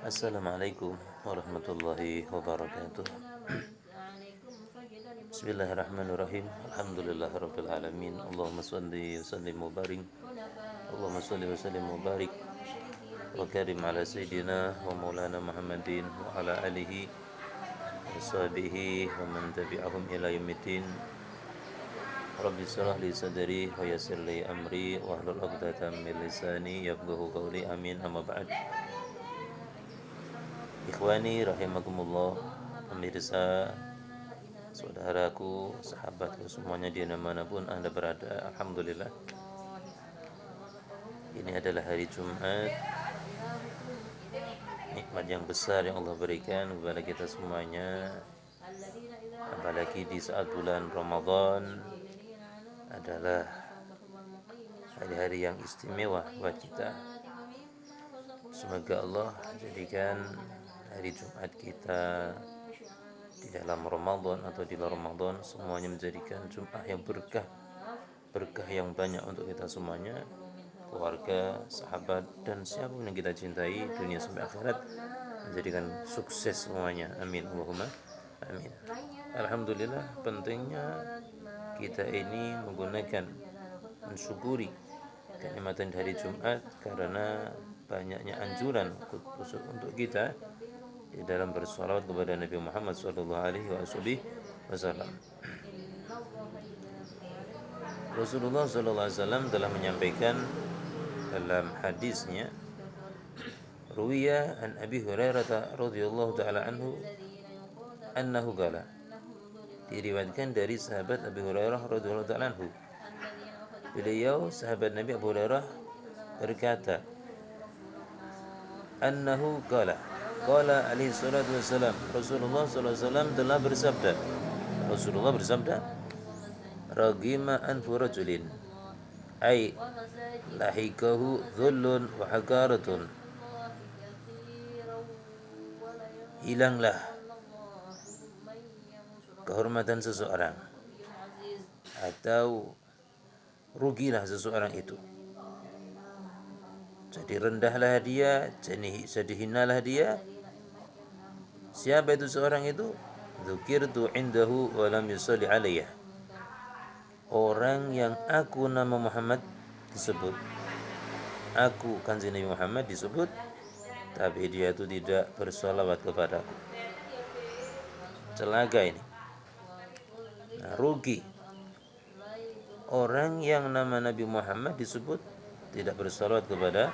Assalamualaikum warahmatullahi wabarakatuh. Bismillahirrahmanirrahim. Alhamdulillahirabbil alamin. Allahumma shalli wa sallim wa barik. Allahumma shalli wa sallim wa barik wa karim ala sayyidina wa maulana Muhammadin wa ala alihi wa sahbihi wa man tabi'ahum ila yaumiddin. Rabbi shrah li sadri wa yassir li amri wa hlul 'uqdatam min lisani yafqahu qawli. Amin. Amma ba'd. Ikhwani rahimakumullah, pemirsa, saudaraku, sahabatku semuanya dimanapun Anda berada, alhamdulillah. Ini adalah hari Jumat, nikmat yang besar yang Allah berikan kepada kita semuanya. Apalagi di saat bulan Ramadan adalah hari-hari yang istimewa buat kita. Semoga Allah jadikan hari Jumat kita di dalam Ramadan atau di luar Ramadan semuanya menjadikan Jumat yang berkah yang banyak untuk kita semuanya, keluarga, sahabat, dan siapapun yang kita cintai dunia sampai akhirat, menjadikan sukses semuanya. Amin. Allahumma amin. Alhamdulillah, pentingnya kita ini mensyukuri kenikmatan hari Jumat karena banyaknya anjuran khusus untuk kita di dalam bersolawat kepada Nabi Muhammad SAW. Rasulullah SAW telah menyampaikan dalam hadisnya, ruwiya an Abi Hurairah radhiyallahu taala anhu annahu qala, diriwayatkan dari sahabat Abi Hurairah radhiyallahu taala anhu, beliau sahabat Nabi Abu Hurairah berkata, annahu qala alaihi salatu wassalam, Rasulullah sallallahu alaihi wasallam telah bersabda. Rasulullah bersabda, ragima anfu rajulin ay lahikahu dhullun wa hakaratun, hilanglah kehormatan seseorang atau rugilah seseorang itu, jadi rendahlah dia, jadi hinalah dia. Siapa itu seorang itu? Dzukirtu indahu wa lam yusalli alayya, orang yang aku nama Muhammad disebut, aku kanjeng Nabi Muhammad disebut, tapi dia itu tidak bersolawat kepadaku. Celaka ini. Rugi orang yang nama Nabi Muhammad disebut tidak bersalawat kepada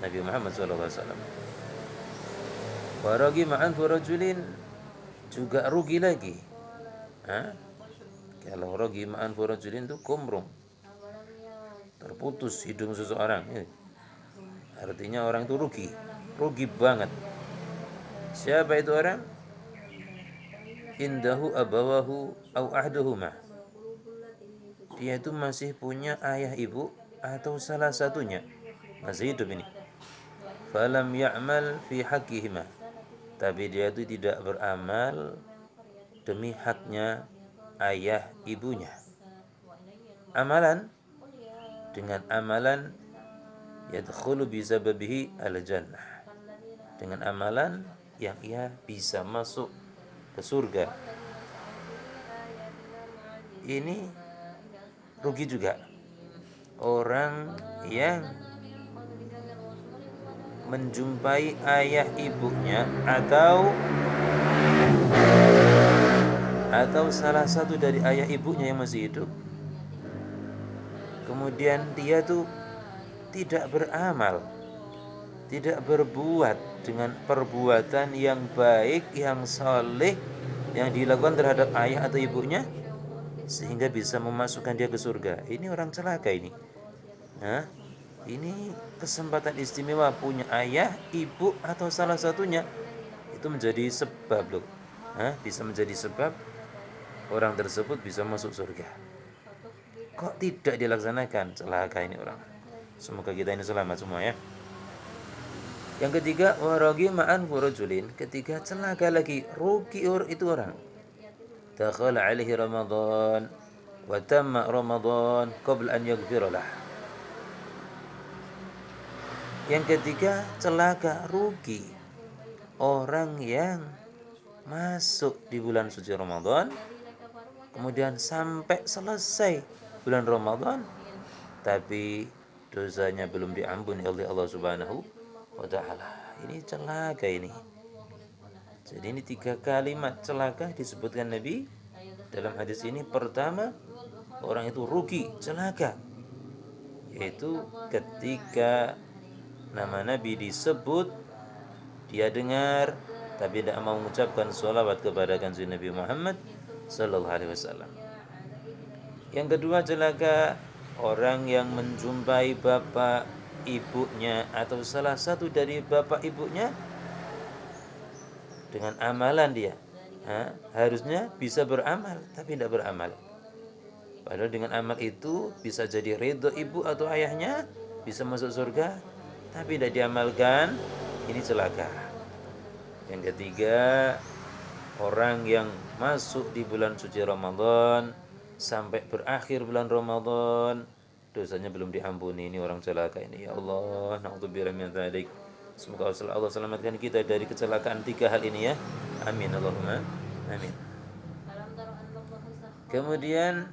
Nabi Muhammad SAW. Waragi ma'an furajulin, juga rugi lagi. Kalau ragi ma'an furajulin itu kumrung, terputus hidung seseorang. Artinya orang itu rugi banget. Siapa itu orang? Indahu abawahu au ahduhuma, dia itu masih punya ayah ibu atau salah satunya masih hidup ini. Falam ya'mal fi haqqihima, tapi dia itu tidak beramal demi haknya ayah ibunya. Amalan, dengan amalan yadkhulu bisababihi al-jannah, dengan amalan yang ia bisa masuk ke surga. Ini rugi juga orang yang menjumpai ayah ibunya atau salah satu dari ayah ibunya yang masih hidup, kemudian dia tuh tidak beramal, tidak berbuat dengan perbuatan yang baik, yang saleh, yang dilakukan terhadap ayah atau ibunya, sehingga bisa memasukkan dia ke surga. Ini orang celaka ini. Ini kesempatan istimewa punya ayah, ibu atau salah satunya, itu menjadi sebab loh. Bisa menjadi sebab orang tersebut bisa masuk surga. Kok tidak dilaksanakan? Celaka ini orang. Semoga kita ini selamat semua ya. Yang ketiga, waragi ma'an furajulin, ketiga celaka lagi, rugi itu orang. Dakhala alaihi Ramadan wa tamma Ramadan qabla an yaghfira lah. Yang ketiga, celaka, rugi orang yang masuk di bulan suci Ramadan, kemudian sampai selesai bulan Ramadan, tapi dosanya belum diampuni oleh Allah Subhanahu wa Ta'ala. Ini celaka ini. Jadi ini 3 kalimat celaka disebutkan Nabi dalam hadis ini. Pertama, orang itu rugi, celaka, yaitu ketika nama Nabi disebut, dia dengar tapi tidak mau mengucapkan sholawat kepada kanjeng Nabi Muhammad sallallahu alaihi wasallam. Yang kedua, celaka orang yang menjumpai bapak ibunya atau salah satu dari bapak ibunya dengan amalan dia. Harusnya bisa beramal tapi tidak beramal. Padahal dengan amal itu bisa jadi ridho ibu atau ayahnya, bisa masuk surga, tapi tidak diamalkan, ini celaka. Yang ketiga, orang yang masuk di bulan suci Ramadan sampai berakhir bulan Ramadan, dosanya belum diampuni, ini orang celaka ini. Ya Allah, na'udzubillah min dzalik. Semoga Allah selamatkan kita dari kecelakaan 3 hal ini ya. Amin Allahumma amin. Kemudian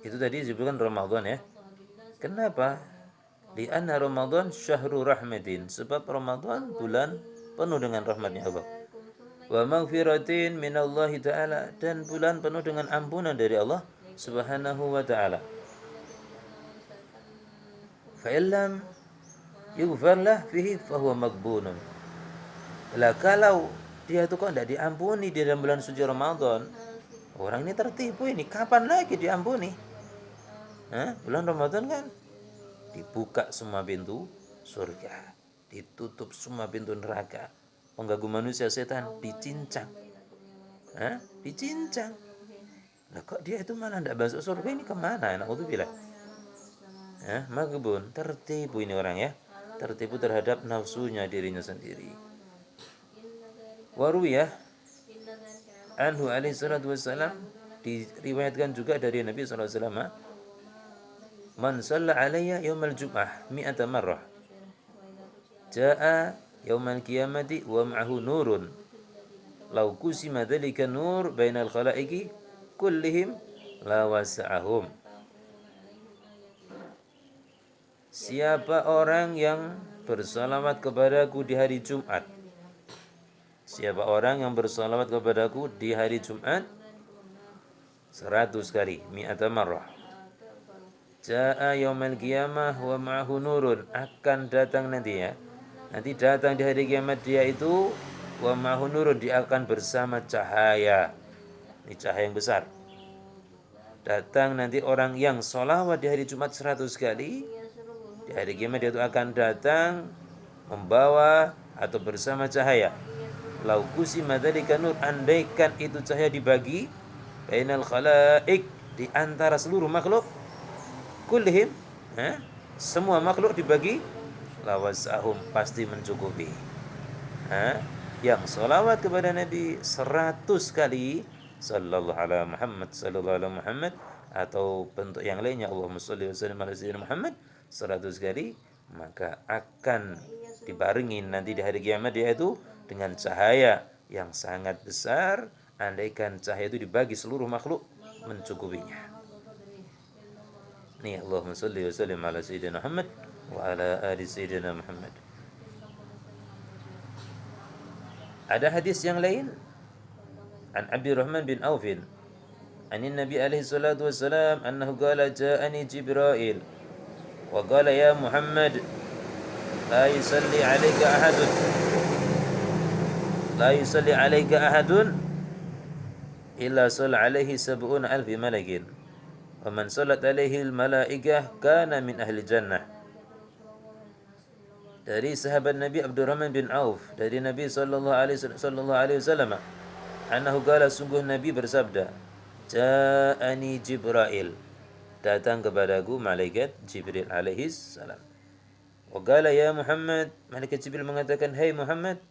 itu tadi disebutkan Ramadan ya. Kenapa? Lianna Ramadan syahrul rahmatin, sebab Ramadan bulan penuh dengan rahmatnya Allah. Wa maghfiratin minallahi ta'ala, dan bulan penuh dengan ampunan dari Allah Subhanahu wa ta'ala. Fa illam yughfar lah fihi fahuwa maghbunun. Lah kalau dia itu kok tidak diampuni di dalam bulan suci Ramadan, orang ini tertipu ini. Kapan lagi diampuni? Bulan Ramadan kan dibuka semua pintu surga, ditutup semua pintu neraka. Pengganggu manusia setan dicincang. Dicincang. Nah kok dia itu malah tidak masuk surga, ini kemana? Na'udzubillah. Maghbun, tertipu ini orang ya. Tertipu terhadap nafsunya dirinya sendiri. Waruya anhu alaihi salatu wassalam, diriwayatkan juga dari Nabi sallallahu alaihi wasallam, man shalla alayya yaumal jum'ah mi'ata marrah jaa yaumal qiyamati wa ma'ahu nurun law kusima dzalika nur bainal khalaiqi kullihim la wasa'ahum. Siapa orang yang bersalawat kepadaku di hari Jumat, siapa orang yang bersalawat kepadaku di hari Jumat 100 kali, mi'ata marrah, Ja'a yaumal qiyamah wa ma'ahu nurun, akan datang nanti ya. Nanti datang di hari kiamat dia itu wa ma'ahu nurun, dia akan bersama cahaya. Ini cahaya yang besar. Datang nanti orang yang sholawat di hari Jumat 100 kali, di hari kiamat dia itu akan datang membawa atau bersama cahaya. Lau kusima dzalika nur, andaikan itu cahaya dibagi bainal khalaiq, di antara seluruh makhluk, kullihim, semua makhluk dibagi, lawasahum, pasti mencukupi. Yang sholawat kepada Nabi 100 kali, sallallahu alaihi Muhammad, sallallahu alaihi Muhammad, atau bentuk yang lainnya, Allahumma sholli wa sallim ala sayyidina Muhammad 100 kali, maka akan dibarengi nanti di hari kiamat dia itu dengan cahaya yang sangat besar. Andaikan cahaya itu dibagi seluruh makhluk, mencukupinya. Nih, Allahumma sholli wa sallim ala sayyidina Muhammad wa ala ali sayyidina Muhammad. Ada hadis yang lain an Abdurrahman bin Aufin anin Nabi alaihi salatu wassalam annahu qala ja'ani Jibril wa qala ya Muhammad la yusalli alayka ahadun illa shalla alaihi 70,000 malakin wa man salat alaihi al-malaikah kana min ahli jannah. Dari sahabat Nabi Abdurrahman bin Auf, dari Nabi sallallahu alaihi wasallam, annahu qala, sungguh Nabi bersabda, ja'ani Jibril, datang kepadaku malaikat Jibril alaihi salam. Wa qala ya Muhammad, malaikat Jibril mengatakan, hai Muhammad,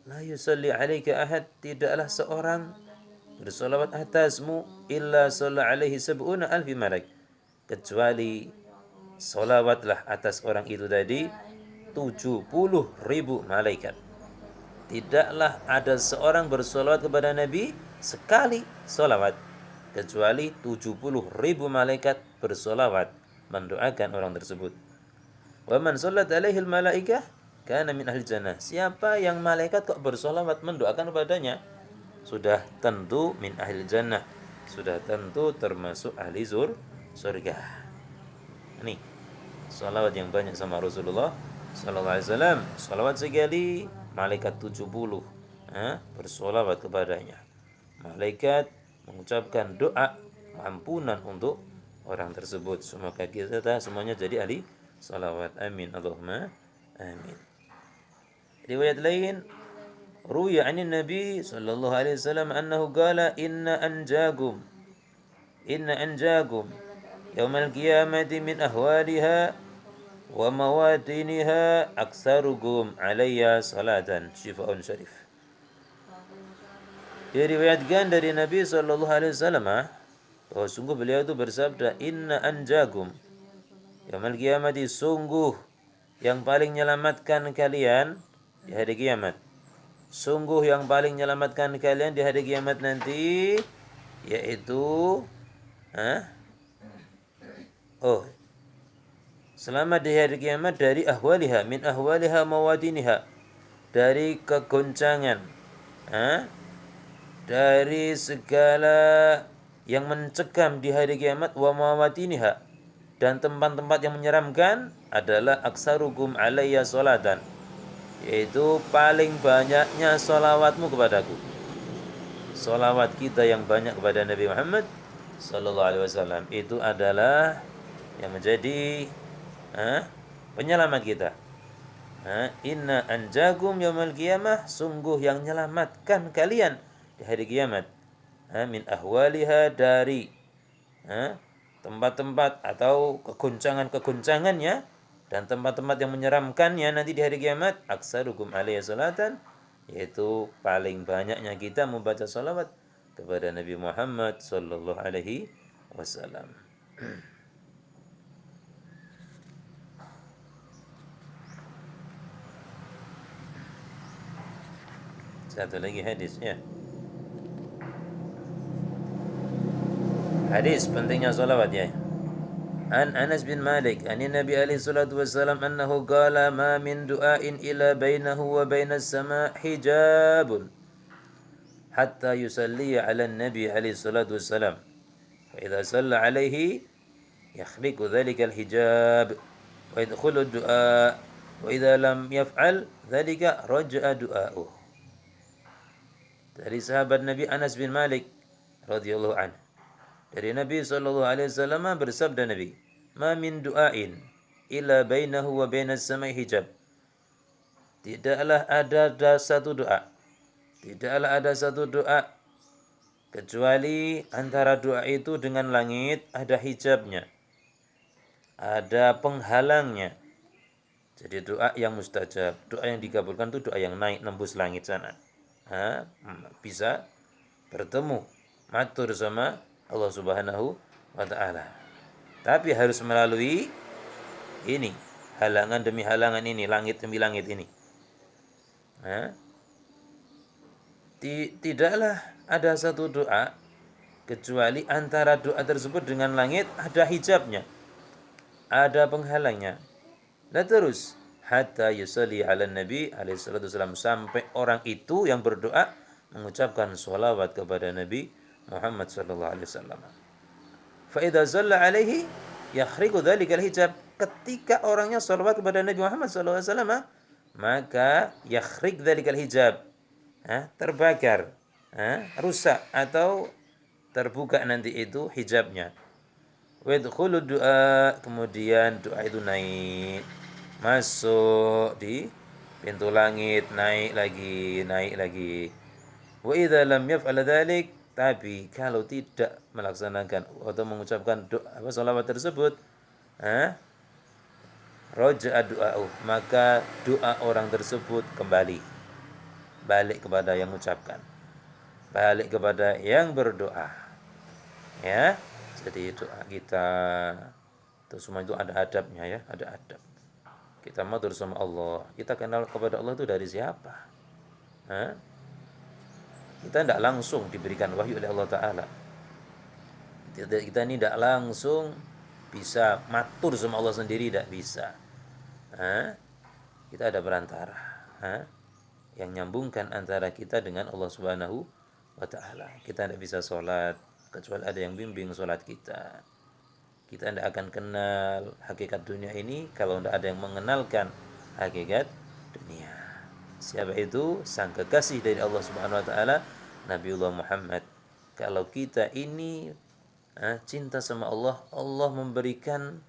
la yusalli alaika ahad, tidaklah seorang bersolawat atasmu illa shalla alaihi 70,000 malak, kecuali solawatlah atas orang itu tadi 70.000 malaikat. Tidaklah ada seorang bersolawat kepada Nabi sekali solawat, kecuali 70.000 malaikat bersolawat mendoakan orang tersebut. Wa man sallat alaihi malaikah kana min ahli jannah. Siapa yang malaikat kok bersolawat mendoakan kepadanya, sudah tentu min ahli jannah, sudah tentu termasuk ahli surga. Ini salawat yang banyak sama Rasulullah sallallahu alaihi wasallam. Salawat sekali malaikat 70 bersolawat kepadanya. Malaikat mengucapkan doa ampunan untuk orang tersebut. Semoga kita semuanya jadi ahli salawat. Amin Allahumma amin. Riwayat lain, ruya 'anil Nabi sallallahu alaihi wasallam annahu qala inna anjagum yaumal qiyamati min ahwaliha wa mawadiniha aktsarukum alayya salatan. Syifaun syarif. Diriwayatkan dari Nabi sallallahu alaihi wasallam bahwa sungguh beliau itu bersabda, inna anjagum yaumal qiyamati, sungguh yang paling menyelamatkan kalian di hari kiamat. Sungguh yang paling menyelamatkan kalian di hari kiamat nanti, yaitu selamat di hari kiamat dari ahwaliha, min ahwaliha mawadiniha, dari kegoncangan, dari segala yang mencekam di hari kiamat, wa mawadiniha, dan tempat-tempat yang menyeramkan adalah aksarukum alayya salatan, yaitu paling banyaknya solawatmu kepadaku. Solawat kita yang banyak kepada Nabi Muhammad sallallahu alaihi wasallam itu adalah yang menjadi penyelamat kita. Inna anjagum yaumal qiyamah, sungguh yang menyelamatkan kalian di hari kiamat. Min ahwaliha, dari tempat-tempat atau kegoncangan-kegoncangannya dan tempat-tempat yang menyeramkannya nanti di hari kiamat, aksarukum alaihi salatan, yaitu paling banyaknya kita membaca salawat kepada Nabi Muhammad sallallahu alaihi wasallam. Satu lagi hadis ya. Hadis pentingnya salawat ya. An Anas bin Malik an Nabi alaihi salatu wasallam annahu qala ma min du'ain illa bainahu wa bainas sama' hijabun hatta yusalli 'ala an-nabi alaihi salatu wasallam fa idza salla 'alaihi yakhliqu dhalika al-hijab wa yadkhulu ad-du'a wa idza lam yaf'al dhalika raja'a du'a'uhu. Dari sahabat Nabi Anas bin Malik radhiyallahu anhu, dari Nabi sallallahu alaihi wasallam bersabda Nabi, "Ma min du'ain illa bainahu wa bainas samai hijab." Tidaklah ada satu doa. Tidaklah ada satu doa kecuali antara doa itu dengan langit ada hijabnya. Ada penghalangnya. Jadi doa yang mustajab, doa yang dikabulkan itu doa yang naik nembus langit sana. Bisa bertemu matur sama Allah Subhanahu wa taala. Tapi harus melalui ini, halangan demi halangan ini, langit demi langit ini. Tidaklah ada satu doa kecuali antara doa tersebut dengan langit ada hijabnya, ada penghalangnya. Dan terus hatta yusalli ala nabi alaihi salatu wasallam, sampai orang itu yang berdoa mengucapkan sholawat kepada Nabi Muhammad sallallahu alaihi wasallam. Fa idza zalla alaihi yakhriqu dzalikal hijab, ketika orangnya sholawat kepada Nabi Muhammad sallallahu alaihi wasallam, maka yakhriq dzalikal hijab, terbakar, rusak atau terbuka nanti itu hijabnya. Wa yadkhulu du'a, kemudian doa itu naik, masuk di pintu langit, naik lagi. Wa idza lam yaf'al dzalik, tapi kalau tidak melaksanakan atau mengucapkan doa shalawat tersebut, raja'a du'a'u, maka doa orang tersebut kembali, balik kepada yang mengucapkan, balik kepada yang berdoa. Ya, jadi doa kita Itu semua itu ada adabnya ya, ada adab. Kita matur sama Allah, kita kenal kepada Allah itu dari siapa? Hah? Kita tidak langsung diberikan wahyu oleh Allah Ta'ala. Kita ini tidak langsung bisa matur sama Allah sendiri, tidak bisa. Hah? Kita ada perantara, hah? Yang nyambungkan antara kita dengan Allah Subhanahu wa Ta'ala. Kita tidak bisa sholat kecuali ada yang bimbing sholat kita. Kita tidak akan kenal hakikat dunia ini kalau tidak ada yang mengenalkan hakikat dunia. Siapa itu? Sang kekasih dari Allah Subhanahu wa Ta'ala, Nabiullah Muhammad. Kalau kita ini cinta sama Allah, Allah memberikan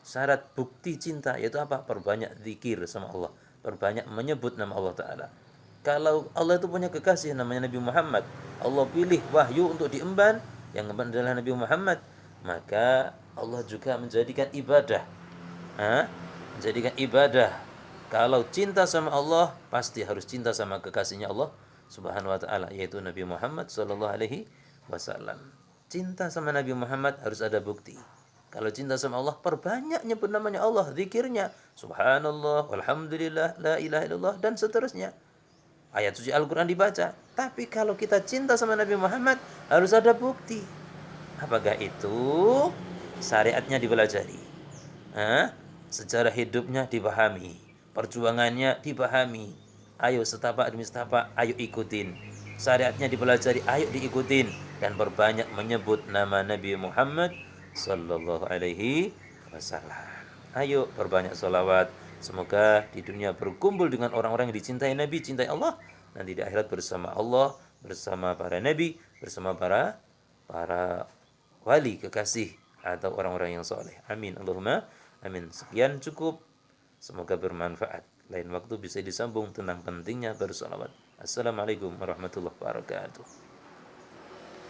syarat bukti cinta, yaitu apa? Perbanyak zikir sama Allah, perbanyak menyebut nama Allah Ta'ala. Kalau Allah itu punya kekasih namanya Nabi Muhammad, Allah pilih wahyu untuk diemban, yang emban adalah Nabi Muhammad, maka Allah juga menjadikan ibadah, menjadikan ibadah. Kalau cinta sama Allah, pasti harus cinta sama kekasihnya Allah Subhanahu wa Ta'ala, yaitu Nabi Muhammad sallallahu alaihi wasallam. Cinta sama Nabi Muhammad harus ada bukti. Kalau cinta sama Allah, perbanyak nyebut namanya Allah, zikirnya, subhanallah, walhamdulillah, la ilaha illallah, dan seterusnya. Ayat suci Al-Quran dibaca. Tapi kalau kita cinta sama Nabi Muhammad, harus ada bukti. Apakah itu? Syariatnya dipelajari, sejarah hidupnya dipahami, perjuangannya dipahami. Ayo setapak demi setapak, ayo ikutin. Syariatnya dipelajari, ayo diikutin, dan berbanyak menyebut nama Nabi Muhammad sallallahu alaihi wasallam. Ayo perbanyak sholawat. Semoga di dunia berkumpul dengan orang-orang yang dicintai Nabi, cintai Allah. Nanti di akhirat bersama Allah, bersama para Nabi, bersama para wali kekasih atau orang-orang yang soleh. Amin. Allahumma amin. Sekian cukup. Semoga bermanfaat. Lain waktu bisa disambung tentang pentingnya bersolawat. Assalamualaikum warahmatullahi wabarakatuh.